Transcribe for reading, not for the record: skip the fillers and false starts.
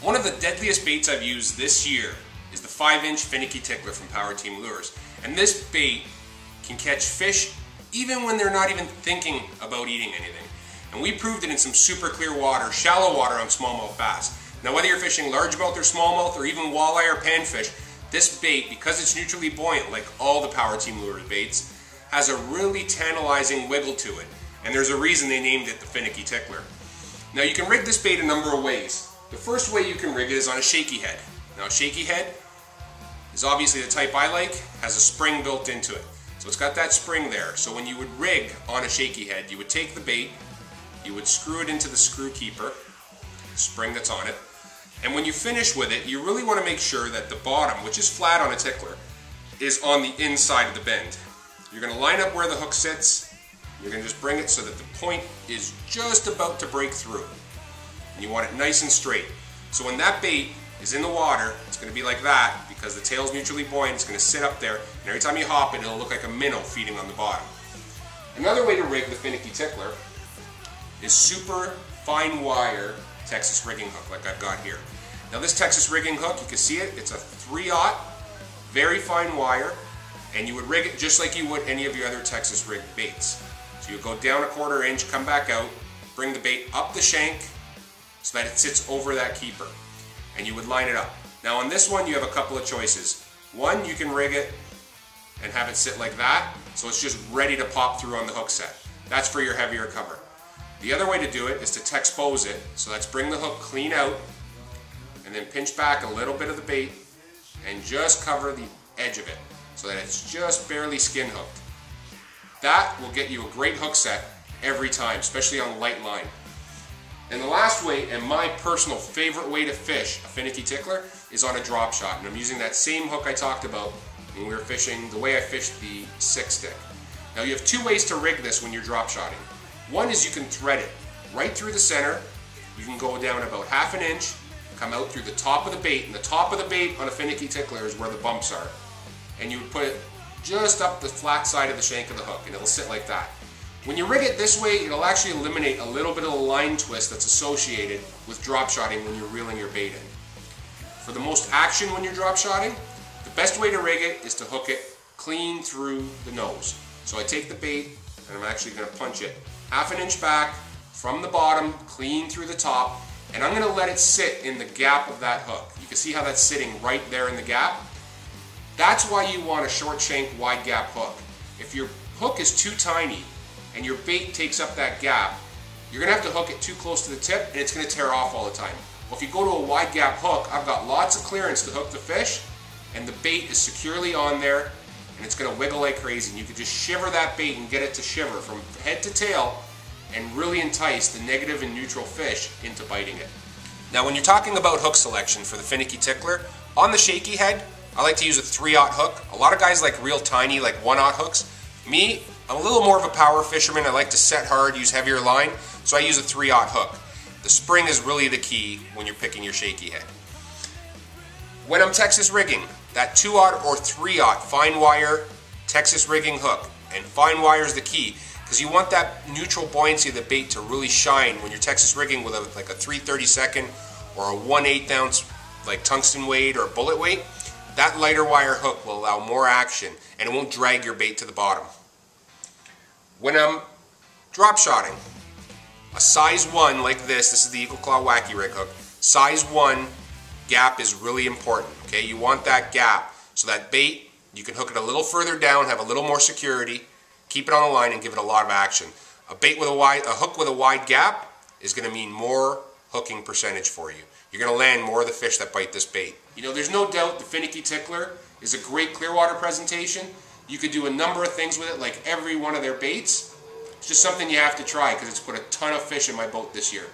One of the deadliest baits I've used this year is the 5-inch Finicky Tickler from Power Team Lures. And this bait can catch fish even when they're not even thinking about eating anything. And we proved it in some super clear water, shallow water on smallmouth bass. Now whether you're fishing largemouth or smallmouth or even walleye or panfish, this bait, because it's neutrally buoyant like all the Power Team Lures baits, has a really tantalizing wiggle to it. And there's a reason they named it the Finicky Tickler. Now you can rig this bait a number of ways. The first way you can rig it is on a Shakey head. Now a Shakey head is obviously the type I like, has a spring built into it. So it's got that spring there. So when you would rig on a Shakey head, you would take the bait, you would screw it into the screw keeper, spring that's on it, and when you finish with it, you really want to make sure that the bottom, which is flat on a tickler, is on the inside of the bend. You're going to line up where the hook sits, you're going to just bring it so that the point is just about to break through. And you want it nice and straight. So when that bait is in the water, it's going to be like that because the tail's neutrally buoyant, it's going to sit up there, and every time you hop it, it'll look like a minnow feeding on the bottom. Another way to rig the Finicky Tickler is super fine wire Texas rigging hook like I've got here. Now this Texas rigging hook, you can see it, it's a 3/0, very fine wire, and you would rig it just like you would any of your other Texas rigged baits. So you go down a 1/4 inch, come back out, bring the bait up the shank so that it sits over that keeper, and you would line it up. Now on this one you have a couple of choices. One, you can rig it and have it sit like that, so it's just ready to pop through on the hook set. That's for your heavier cover. The other way to do it is to Texpose it, so let's bring the hook clean out and then pinch back a little bit of the bait and just cover the edge of it so that it's just barely skin hooked. That will get you a great hook set every time, especially on light line. And the last way, and my personal favorite way to fish a Finicky Tickler, is on a drop shot. And I'm using that same hook I talked about when we were fishing, the way I fished the 6-stick. Now you have two ways to rig this when you're drop shotting. One is you can thread it right through the center. You can go down about 1/2 inch, come out through the top of the bait, and the top of the bait on a Finicky Tickler is where the bumps are. And you would put it just up the flat side of the shank of the hook, and it'll sit like that. When you rig it this way, it'll actually eliminate a little bit of the line twist that's associated with drop shotting when you're reeling your bait in. For the most action when you're drop shotting, the best way to rig it is to hook it clean through the nose. So I take the bait, and I'm actually going to punch it 1/2 inch back from the bottom, clean through the top, and I'm going to let it sit in the gap of that hook. You can see how that's sitting right there in the gap. That's why you want a short shank, wide gap hook. If your hook is too tiny and your bait takes up that gap, you're going to have to hook it too close to the tip and it's going to tear off all the time. Well, if you go to a wide gap hook, I've got lots of clearance to hook the fish, and the bait is securely on there, and it's going to wiggle like crazy. And you can just shiver that bait and get it to shiver from head to tail and really entice the negative and neutral fish into biting it. Now when you're talking about hook selection for the Finicky Tickler, on the Shakey head, I like to use a 3/0 hook. A lot of guys like real tiny, like 1/0 hooks. Me, I'm a little more of a power fisherman. I like to set hard, use heavier line, so I use a 3/0 hook. The spring is really the key when you're picking your Shakey head. When I'm Texas rigging, that 2/0 or 3/0 fine wire Texas rigging hook, and fine wire is the key, because you want that neutral buoyancy of the bait to really shine when you're Texas rigging with like a 3/32 or a 1/8 ounce like tungsten weight or bullet weight. That lighter wire hook will allow more action and it won't drag your bait to the bottom. When I'm drop shotting, a size 1 like this is the Eagle Claw Wacky Rig hook, size 1 gap is really important. Okay, you want that gap so that bait, you can hook it a little further down, have a little more security, keep it on the line and give it a lot of action. A hook with a wide gap is going to mean more hooking percentage for you. You're going to land more of the fish that bite this bait. You know, there's no doubt the Finicky Tickler is a great clearwater presentation. You could do a number of things with it, like every one of their baits. It's just something you have to try because it's put a ton of fish in my boat this year.